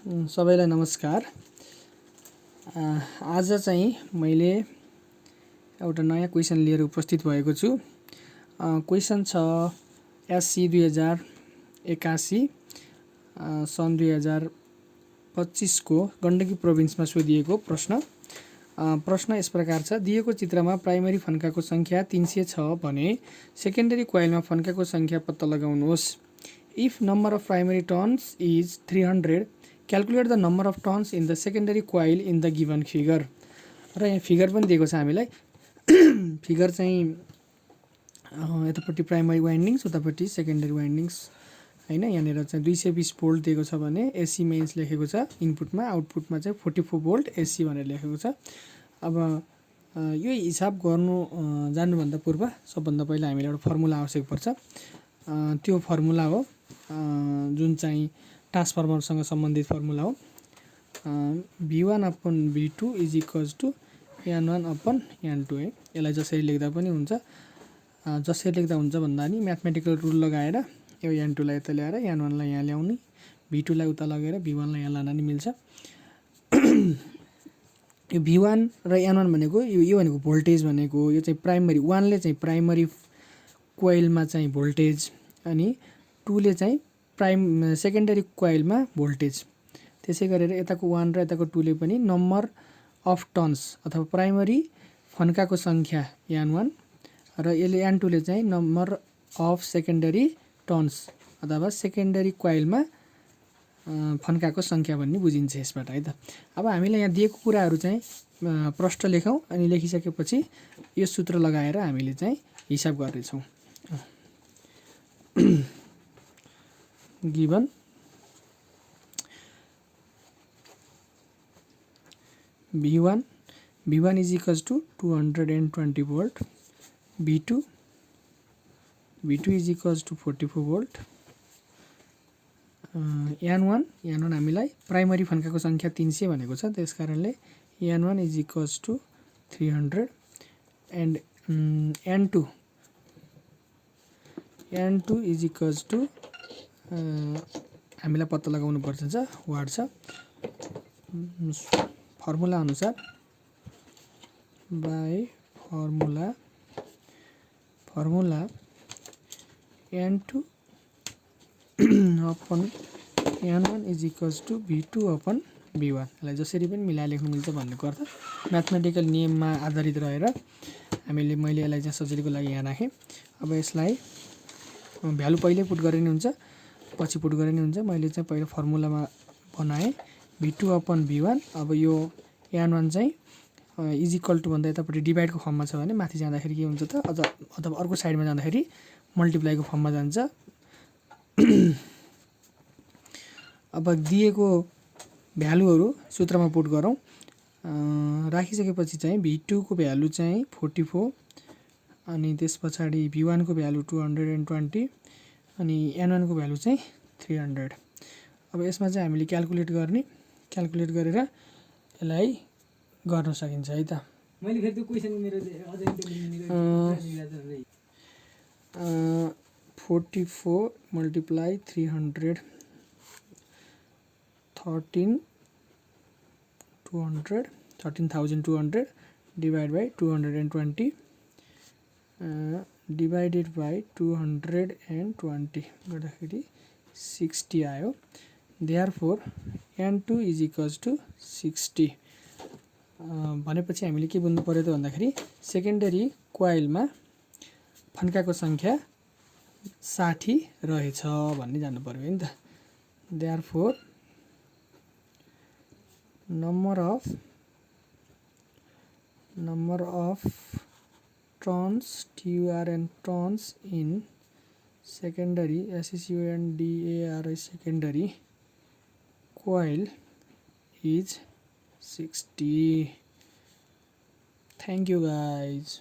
सबैलाई नमस्कार। आज चाहिँ मैले एउटा नयाँ क्वेसन लिएर उपस्थित भएको छु। क्वेसन छ एससी 2081 सन् 2025 को गण्डकी प्रोभिन्समा सोधिएको प्रश्न। प्रश्न यस प्रकार छ, दिएको चित्रमा प्राइमरी फन्काको संख्या 300 छ भने सेकेन्डरी कोइलमा फन्काको संख्या पत्ता लगाउनुहोस्। If number of primary turns is 300, calculate the number of turns in the secondary coil in the given figure. र यहाँ फिगर पनि दिएको छ हामीलाई। फिगर चाहिँ यतापट्टि प्राइमरी वाइन्डिङ्स, उतापट्टि सेकेन्डरी वाइन्डिङ्स हैन। यहाँनिर चाहिँ 220 भोल्ट दिएको छ भने एसी मेन्स लेखेको छ इनपुटमा, आउटपुटमा चाहिँ 44 भोल्ट एसी भनेर लेखेको छ। अब यो हिसाब गर्नु जान्नुभन्दा पूर्व सबभन्दा पहिला हामीले एउटा फर्मुला आवश्यक पर्छ। त्यो फर्मुला हो जुन चाहिँ ट्रान्सफर्मरसँग सम्बन्धित फर्मुला हो। V1 upon V2 is equals to N1 upon N2 है। यसलाई जसरी लेख्दा पनि हुन्छ। जसरी लेख्दा हुन्छ भन्दा नि म्याथमेटिकल रुल लगाएर यो N2 लाई यता ल्याएर N1 लाई यहाँ ल्याउने, V2 लाई उता लगेर V1 लाई यहाँ लान नि मिल्छ। यो V1 र N1 भनेको यो भनेको भोल्टेज भनेको, यो चाहिँ प्राइमरी 1 ले चाहिँ प्राइमरी कोइलमा चाहिँ भोल्टेज अनि 2 ले चाहिँ सेकेन्डरी कोइलमा भोल्टेज। त्यसै गरेर यताको 1 र यताको 2 ले पनि नम्बर अफ टर्न्स अथवा प्राइमरी फन्काको संख्या N1 र यसले N2 ले चाहिँ नम्बर अफ सेकेन्डरी टर्न्स अथवा सेकेन्डरी कोइलमा फन्काको संख्या भन्ने बुझिन्छ यसबाट है त। अब हामीले यहाँ दिएको कुराहरू चाहिँ प्रश्न लेखौँ अनि लेखिसकेपछि यो सूत्र लगाएर हामीले चाहिँ हिसाब गर्नेछौँ। Given V1 is equals to 220 volt, V2 is equals to 44 volt, N1 हामीलाई प्राइमरी फन्काको संख्या 300 भनेको छ, त्यसकारणले N1 is equals to 300 and N2 is equals to हामीलाई पत्ता लगाउनु पर्छ वाट छ। फर्मुला अनुसार by formula N2 upon N1 is equals to V2 upon V1। यसलाई जसरी पनि मिलाएर लेख्नु मिल्छ भन्नुको अर्थ म्याथमेटिकल नियममा आधारित रहेर मैले यसलाई चाहिँ सजिलोको लागि यहाँ राखेँ। अब यसलाई भ्यालु पहिल्यै पुट गरे नि हुन्छ, पछि पुट गरे नि हुन्छ। मैले चाहिँ पहिला फर्मुलामा बनाएँ V2 अपन V1। अब यो N1 चाहिँ इज इक्वल टु भन्दा यतापट्टि डिभाइडको फर्ममा छ भने माथि जाँदाखेरि के हुन्छ त, अथवा अर्को साइडमा जाँदाखेरि मल्टिप्लाईको फर्ममा जान्छ। अब दिएको भ्यालुहरू सूत्रमा पुट गरौँ। राखिसकेपछि चाहिँ V2 को भ्यालु चाहिँ 44 अनि त्यस पछाडि V1 को भ्यालु 220 अनि N1 को भ्यालु चाहिँ 300। अब यसमा चाहिँ हामीले क्याल्कुलेट गरेर यसलाई गर्न सकिन्छ है त। मैले फेरि त्यो क्वेशन मेरो अझै 44 multiply 300 13,200 divide by 220 divided by 220 गर्दाखेरि 60 आयो। Therefore N2 is equals to 60 भनेपछि हामीले के बुझ्नु पर्यो त भन्दाखेरि सेकेन्डरी कोइलमा फन्काको संख्या 60 रहेछ भन्ने जान्नु पर्यो है त। Therefore number of turns TURN turns in secondary SECONDARI secondary coil is 60. Thank you guys.